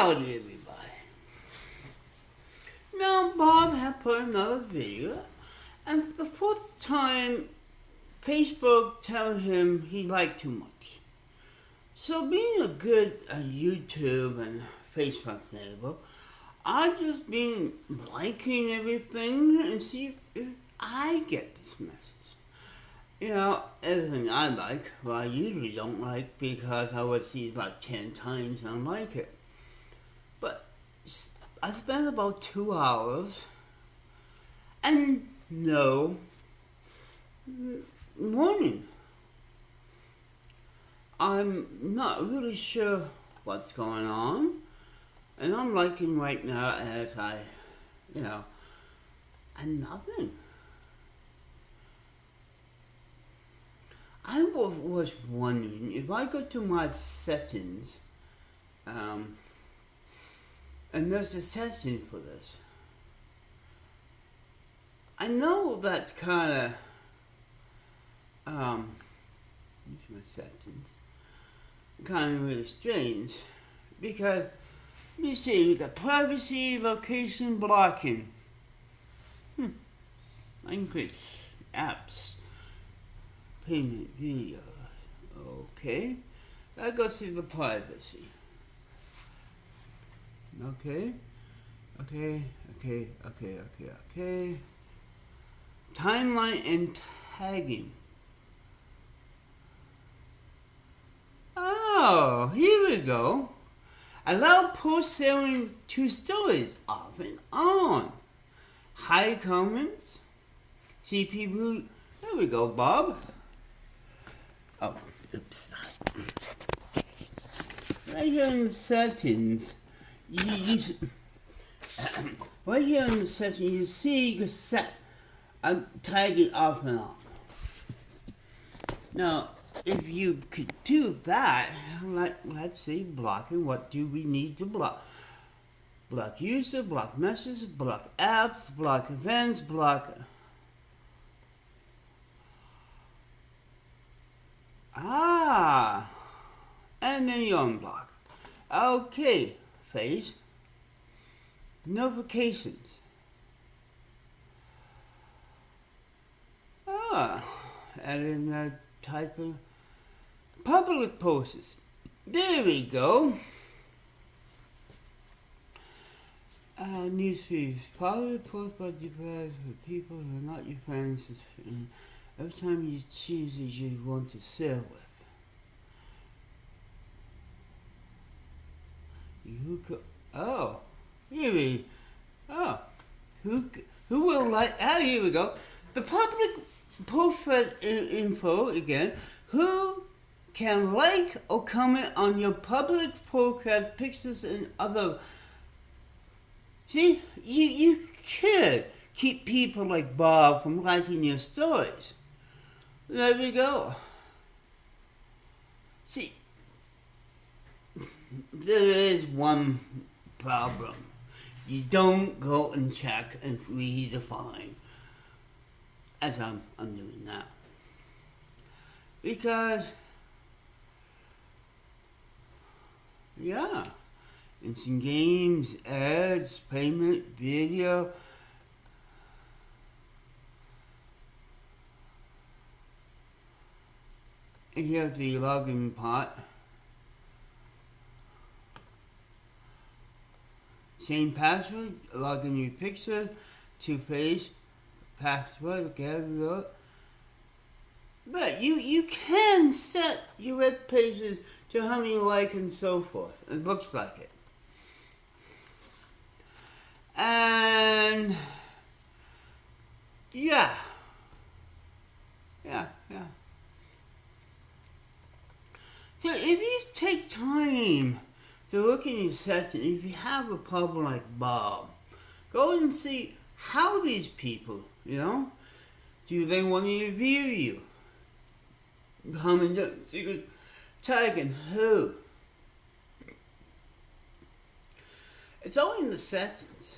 Howdy everybody. Now Bob had put another video, and for the fourth time Facebook telling him he liked too much. So being a good YouTube and Facebook neighbor, I've just been liking everything and see if I get this message. You know, everything I like, well, I usually don't like because I would see it like 10 times and I like it. But I spent about 2 hours and no warning. I'm not really sure what's going on, and I'm liking right now as and nothing. I was wondering if I go to my settings, and there's a setting for this. I know that's kind of, these are my settings, kind of really strange, because, let me see, we got privacy, location, blocking. Language, apps, payment, video. Okay, that goes to the privacy. Okay. Timeline and tagging. Oh, here we go. Allow post sharing to stories off and on. High comments. See people. There we go, Bob. Oh, oops. Right here in the settings, right here in the settings, you see you can set tagging off and on. Now, if you could do that, let's see, blocking, what do we need to block? Block user, block messages, block apps, block events, block... and then you unblock. Okay, face. Notifications. Adding that type of public posts. There we go. Newsfeeds. Public posts by device for people who are not your friends. Every time you choose who you want to share with. Who will like? Here we go. The public profile info again. Who can like or comment on your public profile pictures and other? See, you could keep people like Bob from liking your stories. There we go. See, there is one problem. You don't go and check and redefine, as I'm doing now. Because, instant games, ads, payment, video. Here's the login part. Same password, log in your picture, two-phase, password, okay, but you can set your web pages to how many like and so forth. It looks like it. And yeah. So if you take time to look in your settings, if you have a problem like Bob, go and see how these people, do they want to review you? Comment down, so you can tag and who. It's all in the settings.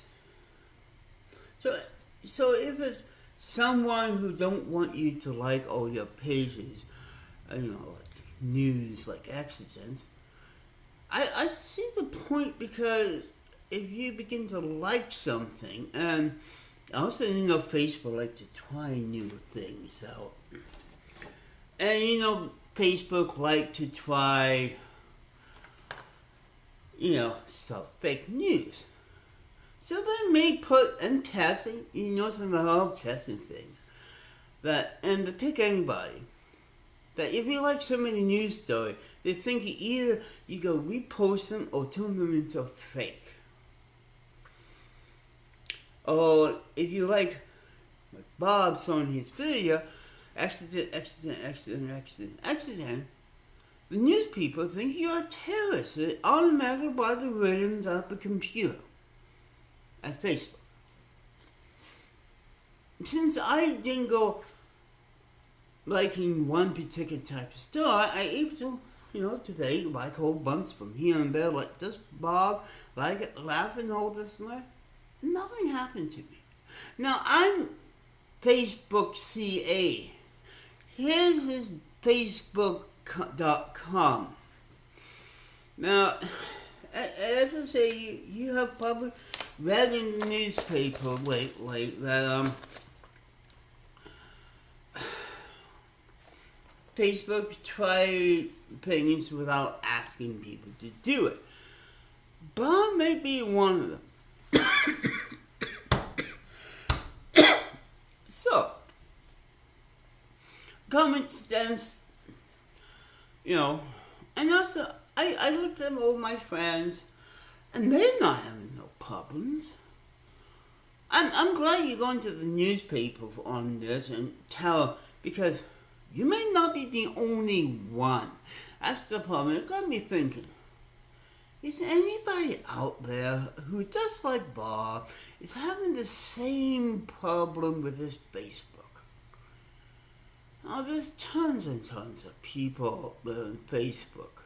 So if it's someone who don't want you to like all your pages, like news, like accidents, I see the point. point because if you begin to like something, and also, Facebook like to try new things out. And, Facebook like to try, stuff, fake news. So they may put and test, some of the whole testing thing. And they pick anybody. That if you like so many news story, they think either you go repost them or turn them into a fake. Or if you like Bob showing his video, accident, the news people think you're a terrorist. They automatically buy the ratings out the computer at Facebook. Since I didn't go liking one particular type of story, I able to, today like a whole bunch from here and there, like this Bob, like it, laughing, all this and that. Nothing happened to me. Now, I'm Facebook CA. Here's his Facebook.com. Now, as I say, you have probably read in the newspaper lately that Facebook tried things without asking people to do it. Bob may be one of them. So, common sense, and also I looked at all my friends, and they're not having no problems. I'm glad you're going to the newspaper on this and tell, because you may not be the only one. That's the problem. It got me thinking. Is there anybody out there who, just like Bob, is having the same problem with this Facebook? Now, there's tons and tons of people on Facebook.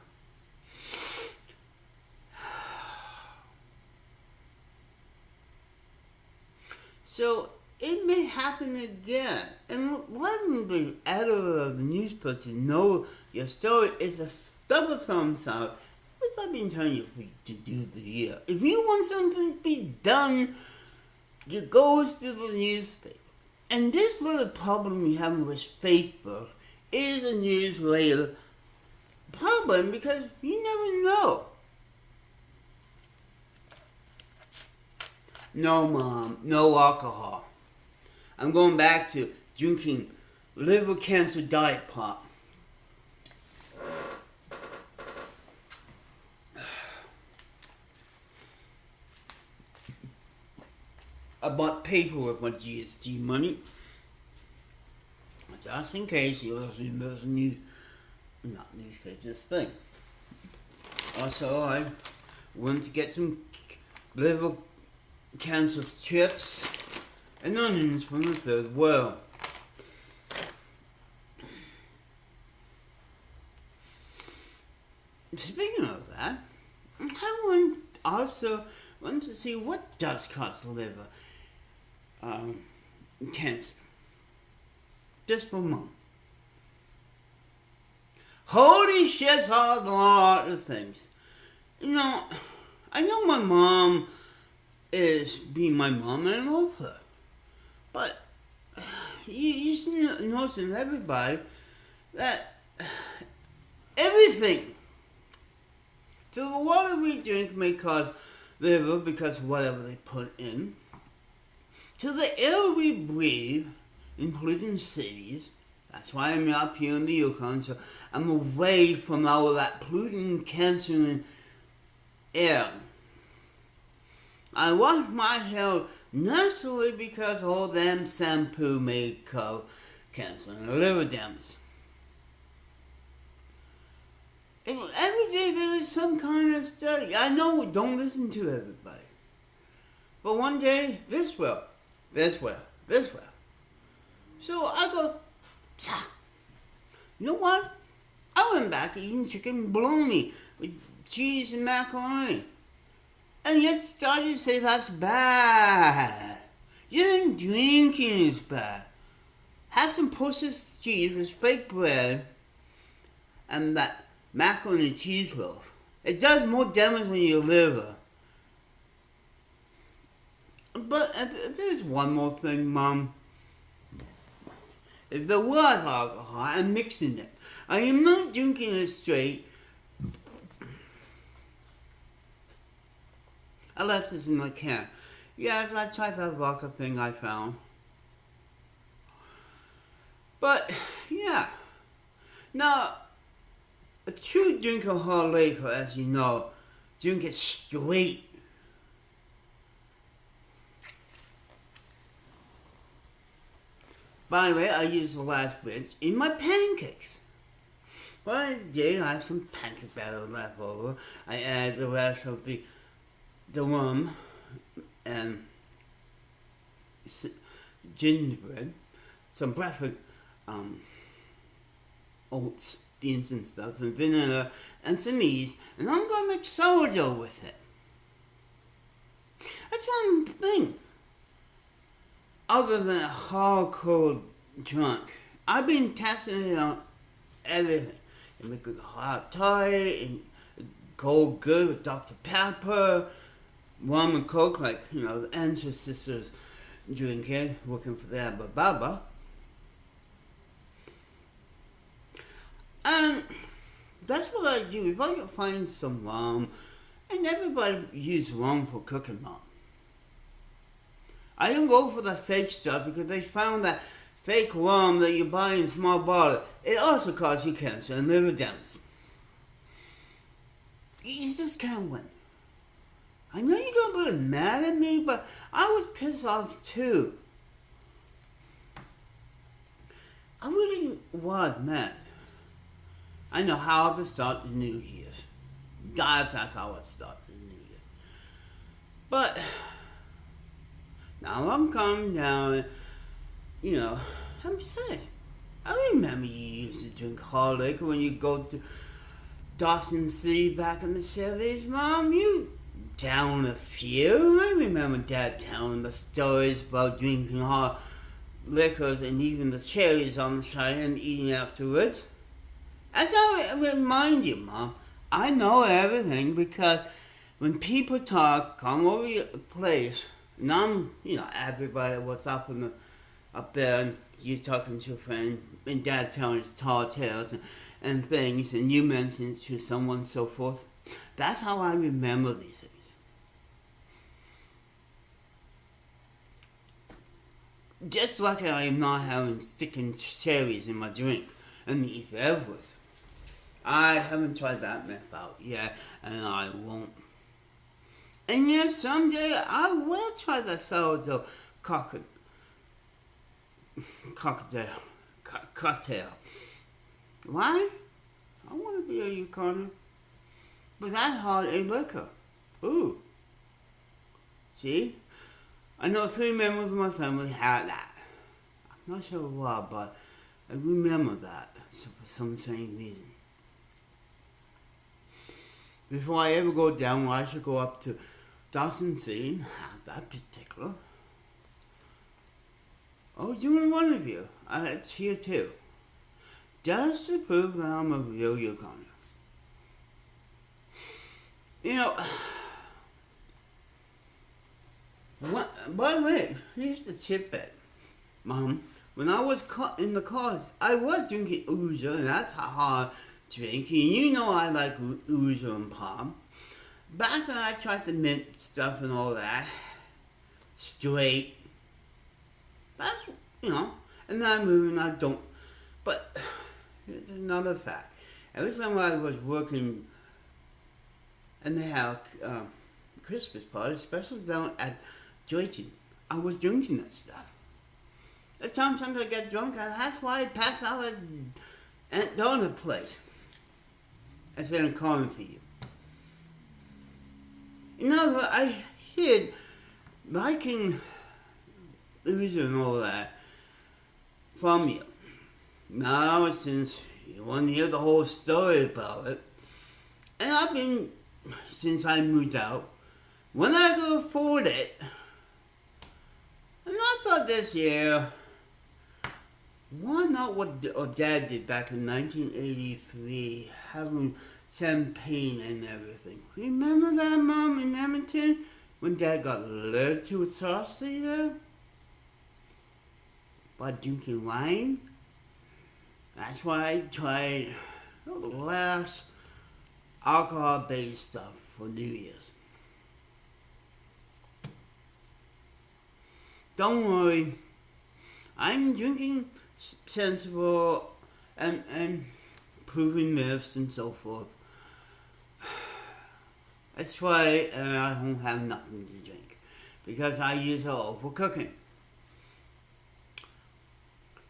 So, it may happen again. And letting the editor of the newspaper know your story is a double thumbs up. I've been telling you to do the year. If you want something to be done, you go to the newspaper. And this little problem we have with Facebook is a newsletter problem because you never know. No, Mom, no alcohol. I'm going back to drinking liver cancer diet pop. I bought paper with my GST money. Just in case you listen to this thing. Also, I went to get some liver cancer chips and onions from the third world. Speaking of that, I also want to see what does cause liver cancer. Just for a moment. Holy shit, a lot of things. I know my mom is being my mom and I love her. But you should notice in everybody that everything, so the water we drink may cause liver because of whatever they put in, to the air we breathe in polluted cities. That's why I'm up here in the Yukon, so I'm away from all of that polluting cancer air. I wash my hair naturally because all them shampoo may cause cancer and liver damage. And every day there is some kind of study. I know, don't listen to everybody. But one day, this will. So I go, you know what? I went back eating chicken bologna with cheese and macaroni. And yet started to say that's bad. Even drinking is bad. Have some processed cheese with fake bread and that macaroni and cheese loaf. It does more damage on your liver. But there's one more thing, Mom. If there was alcohol, I'm mixing it. I am not drinking it straight. Unless it's in the can. Yes, I tried that vodka thing I found. But, yeah. Now, a true drinker of hloe, as you know, drink it straight. By the way, I used the last bit in my pancakes. What I did, I have some pancake batter left over. I add the rest of the rum and gingerbread, some breakfast oats, beans and stuff, and vanilla, and some yeast, and I'm gonna make sourdough with it. That's one thing. Other than a hardcore drunk, I've been testing it on everything. You make it hot toddy, and go good with Dr. Pepper, rum and coke, like, the Answer Sisters drink it, working for the Abba Baba. And that's what I do. If I can find some rum, and everybody uses rum for cooking rum. I don't go for the fake stuff because they found that fake rum that you buy in small bottles, it also causes you cancer and liver damage. You just can't win. I know you're going to be mad at me, but I was pissed off too. I really was mad. I know how to start the New Year. That's how I start the New Year. But now I'm calming down, I'm sad. I remember you used to drink hard liquor when you go to Dawson City back in the 70s, Mom. You down a few. I remember Dad telling the stories about drinking hard liquors and leaving the cherries on the side and eating afterwards. That's how I remind you, Mom. I know everything because when people talk, come over your place, and I'm, everybody what's up there, and you talking to a friend, and Dad telling his tall tales and things, and you mention it to someone, so forth. That's how I remember these things. Just like I am not having sticking cherries in my drink and eat everything. I haven't tried that meth out yet, and I won't. And yes, someday I will try that sourdough cocktail. Why? I want to be a Yukoner. But that hard a liquor. Ooh. See? I know 3 members of my family had that. I'm not sure why, but I remember that for some strange reason. Before I ever go down, I should go up to Dawson City and have that particular. Oh, doing one of you. It's here too. Just to prove that I'm a real Yukoner. By the way, here's the tidbit, Mom. When I was in the college, I was drinking ouzo, and that's a hard drink. And I like ouzo and palm. Back when I tried the mint stuff and all that, straight. That's, and then I move and I don't. But here's another fact. Every time I was working, and they have Christmas party, especially down at Joyton, I was drinking that stuff. The time sometimes I get drunk, and that's why I pass out at Aunt Donut place. Instead of calling for you. I hid liking ouzo and all that from you. Now, since you want to hear the whole story about it, and I've been, since I moved out, when I could afford it, and I thought this year, why not what Dad did back in 1983, having champagne and everything. Remember that, Mom, in Edmonton? When Dad got a little saucy there? By drinking wine? That's why I tried less alcohol-based stuff for New Year's. Don't worry, I'm drinking sensible and proving myths and so forth. That's why I don't have nothing to drink, because I use it all for cooking.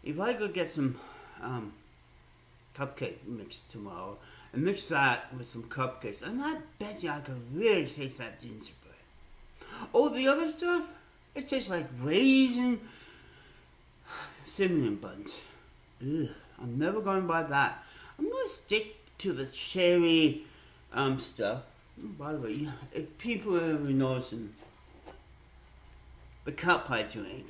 If I could get some cupcake mix tomorrow and mix that with some cupcakes, and I bet you I could really taste that gingerbread. Oh, the other stuff, it tastes like raisin cinnamon buns. Ugh, I'm never going to buy that. I'm going to stick to the cherry stuff. By the way, if people ever noticing the cup I drink,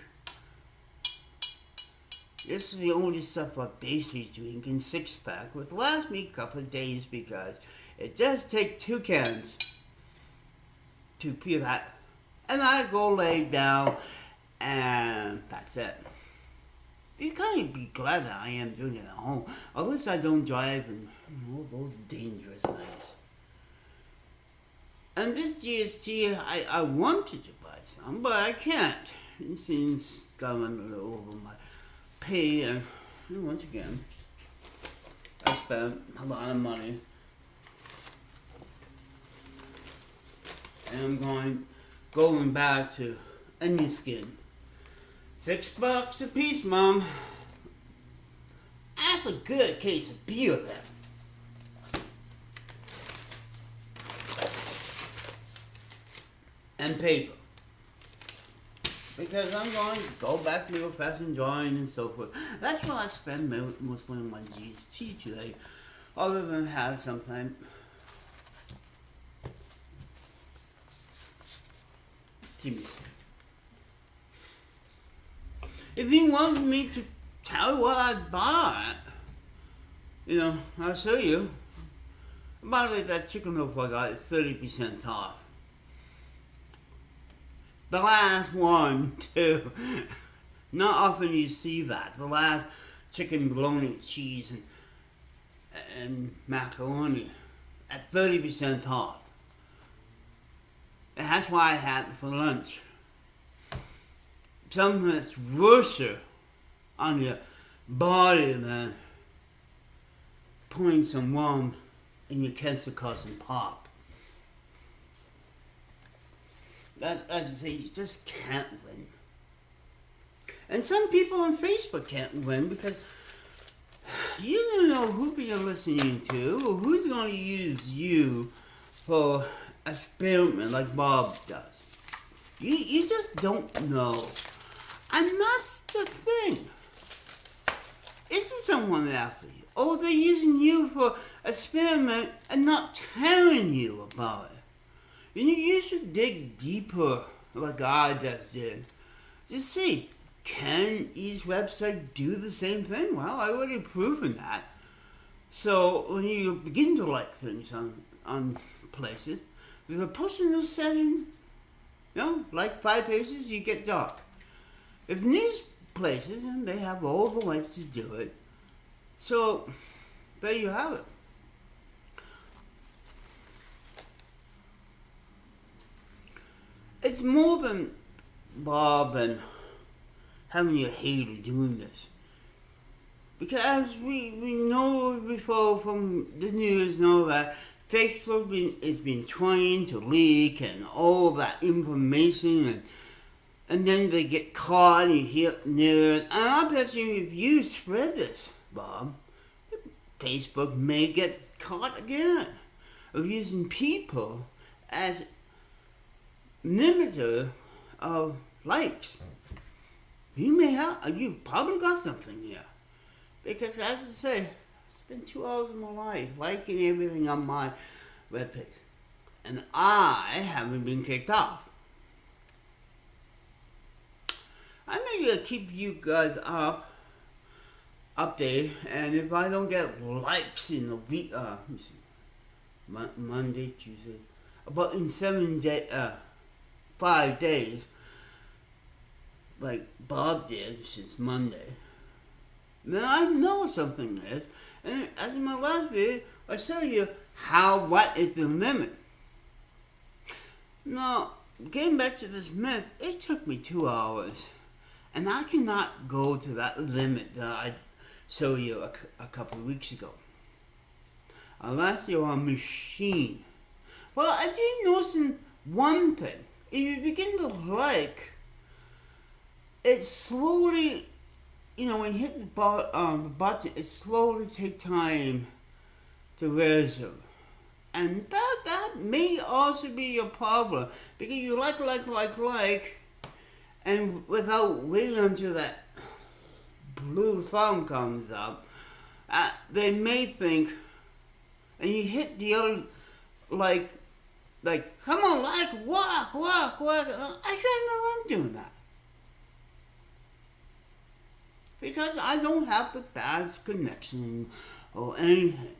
this is the only stuff I basically drink in 6-pack, which lasts me a couple of days because it does take 2 cans to peel that. And I go lay down and that's it. You can't be glad that I am doing it at home. At least I don't drive and all those dangerous things. And this GST, I wanted to buy some, but I can't. It seems government over my pay, and once again, I spent a lot of money. And I'm going back to onion skin. $6 a piece, Mom. That's a good case of beer there. And paper. Because I'm going to go back to old-fashioned drawing and so forth. That's what I spend mostly on my GST today. Other than have something. If you want me to tell you what I bought, I'll show you. By the way, that chicken loaf I got is 30% off. The last one, too. Not often you see that. The last chicken bologna cheese and macaroni at 30% off. And that's why I had it for lunch. Something that's worse on your body than putting some rum in your cancer-causing pop. That, as I say, you just can't win. And some people on Facebook can't win because you don't know who you're listening to or who's going to use you for experiment like Bob does. You just don't know. And that's the thing. Is there someone after you? Or they're using you for experiment and not telling you about it? You should dig deeper like I just did. Just see, can each website do the same thing? Well, I already proven that. So when you begin to like things on places, if you're pushing those settings, like 5 pages, you get dark. If news places, and they have all the ways to do it. So there you have it. It's more than Bob and having a hater doing this. Because as we know before from the news, know that Facebook has been trying to leak and all that information, and then they get caught and you hear news. And I bet you if you spread this, Bob, Facebook may get caught again of using people as limiter of likes. You probably got something here. Because as I say, I spent 2 hours of my life liking everything on my webpage. And I haven't been kicked off. I may keep you guys updated, and if I don't get likes in a week, Monday, Tuesday, about in 5 days, like Bob did since Monday. Then I know something is, and as in my last video, I show you what is the limit. Now, getting back to this myth, it took me 2 hours, and I cannot go to that limit that I showed you a couple of weeks ago. Unless you're on machine. Well, I did notice one thing. If you begin to like, it slowly, when you hit the button, it slowly takes time to register. And that may also be your problem. Because you like, and without waiting until that blue thumb comes up, they may think, and you hit the other, like, come on, walk. I can't know I'm doing that. Because I don't have the fast connection or anything.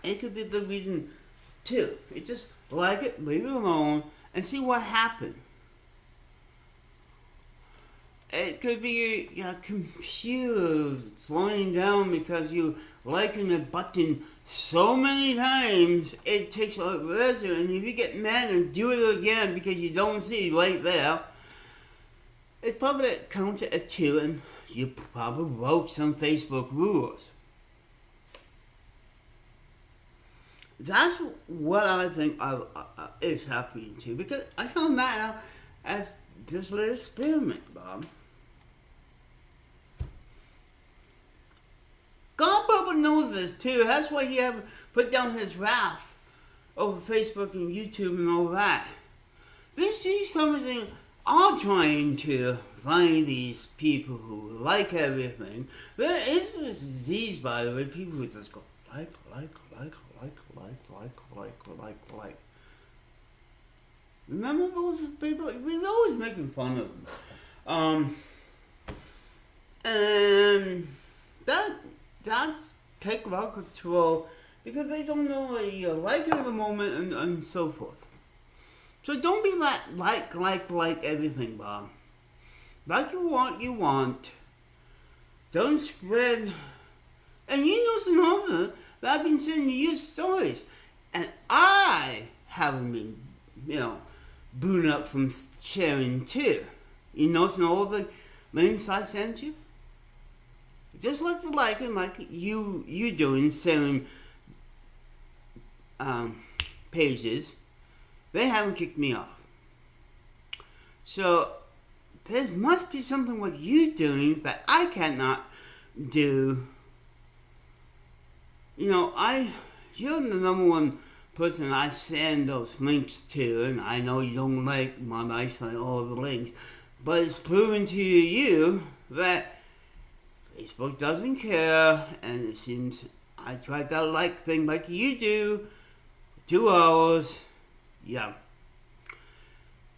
It could be the reason, too. You just like it, leave it alone, and see what happens. It could be your computer slowing down because you liking the button so many times, it takes a register, and if you get mad and do it again because you don't see right there, it's probably counted as 2, and you probably broke some Facebook rules. That's what I think is happening too, because I found that out as this little experiment, Bob. God Bubba knows this too. That's why he had put down his wrath over Facebook and YouTube and all that. These companies are trying to find these people who like everything. There is this disease, by the way, people who just go like. Remember those people? We're always making fun of them. And that's take out control because they don't know what you like at the moment and so forth. So don't be like everything, Bob. Like you want. Don't spread. And you know some other that I've been sending you stories. And I haven't been, booted up from sharing too. You know some other links I sent you? Just like you doing, sending pages. They haven't kicked me off. So there must be something with you doing that I cannot do. You're the number one person I send those links to, and I know you don't like I send all the links, but it's proven to you that Facebook doesn't care, and it seems I tried that like thing like you do, 2 hours, yeah.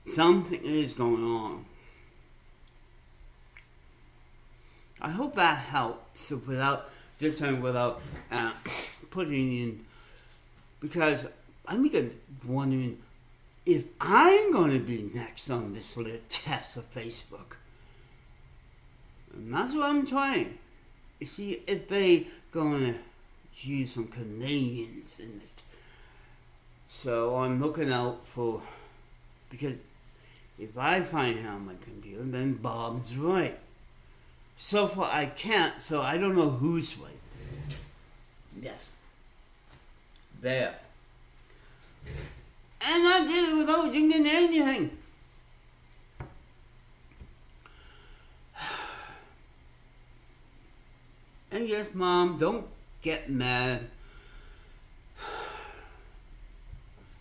Something is going on. I hope that helps without putting in, because I'm wondering if I'm going to be next on this little test of Facebook. And that's what I'm trying. You see, if they going to use some Canadians in it. So I'm looking out for, because if I find it on my computer, then Bob's right. So far I can't, so I don't know who's right. Yes. There. And I did it without drinking anything. And yes, Mom, don't get mad.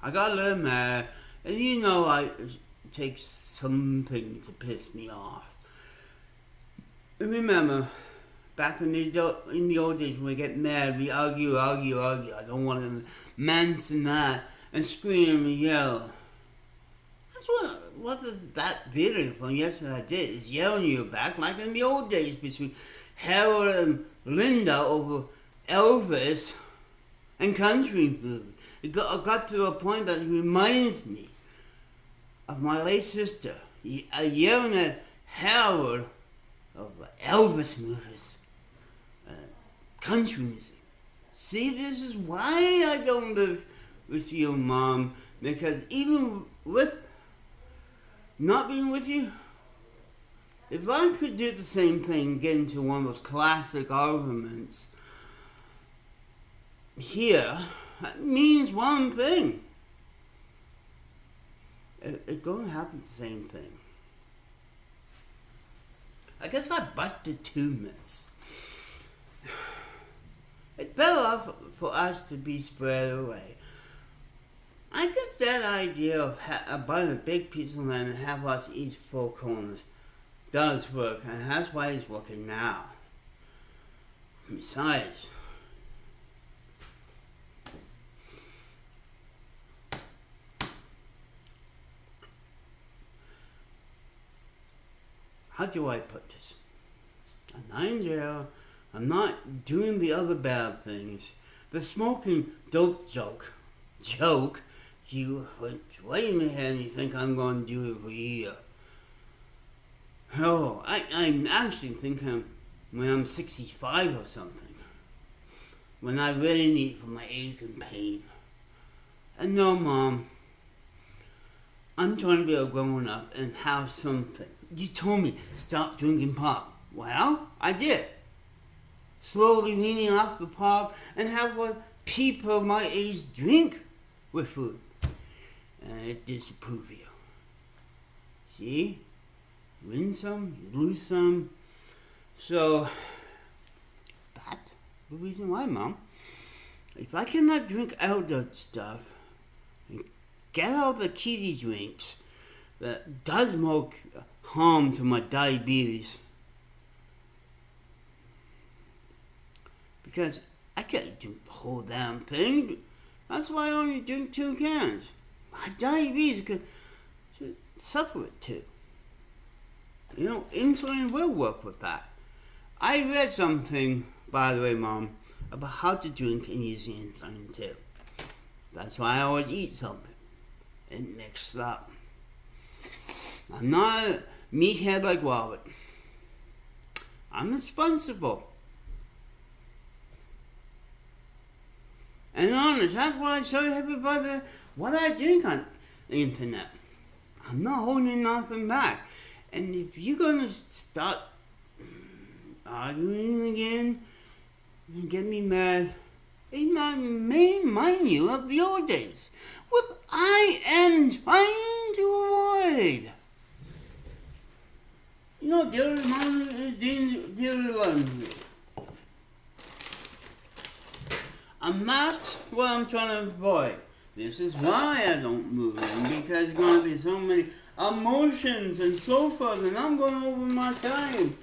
I got a little mad. And it takes something to piss me off. And remember, back in the old days when we get mad, we argue. I don't want to mention that and scream and yell. That's what that video from yesterday did, is yelling you back like in the old days between Harold and Linda over Elvis and country movies. It got to a point that it reminds me of my late sister yelling at Howard of Elvis movies, country music. See, this is why I don't live with you, Mom, because even with not being with you, if I could do the same thing, get into one of those classic arguments here, that means one thing. It's going to happen the same thing. I guess I busted 2 myths. It's better off for us to be spread away. I guess that idea of buying a big piece of land and have us each 4 corners does work, and that's why it's working now. Besides, how do I put this? I'm not in jail. I'm not doing the other bad things. The smoking dope joke. You went way in my head and you think I'm going to do it for a year. Oh, I'm actually thinking when I'm 65 or something. When I really need it for my ache and pain. And no, Mom. I'm trying to be a grown up and have something. You told me stop drinking pop. Well, I did. Slowly weaning off the pop and have what people my age drink with food. And it disapprove you. See? Win some, you lose some. So, that's the reason why, Mom. If I cannot drink out that stuff, and get out the kiddie drinks that does more harm to my diabetes, because I can't drink the whole damn thing. That's why I only drink 2 cans. My diabetes could suffer it too. You know, insulin will work with that. I read something, by the way, Mom, about how to drink and use insulin too. That's why I always eat something and mix it up. I'm not a meathead like Robert. I'm responsible. And honest, that's why I show everybody what I drink on the internet. I'm not holding nothing back. And if you're gonna start arguing again and get me mad, it might remind you of your days, what I am trying to avoid. You know, dearly mom is dearly one. And that's what I'm trying to avoid. This is why I don't move in, because there's going to be so many emotions and so forth, and I'm going over my time.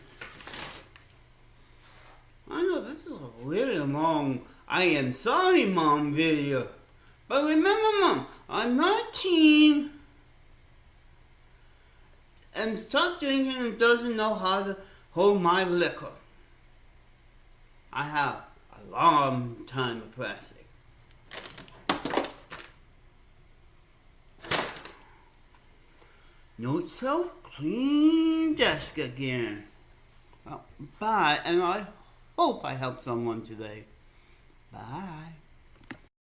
I know this is a really long I am sorry, Mom video. But remember, Mom, I'm 19 and stopped drinking and doesn't know how to hold my liquor. I have a long time of plastic. Note so clean desk again. Well, bye, and I hope I helped someone today. Bye.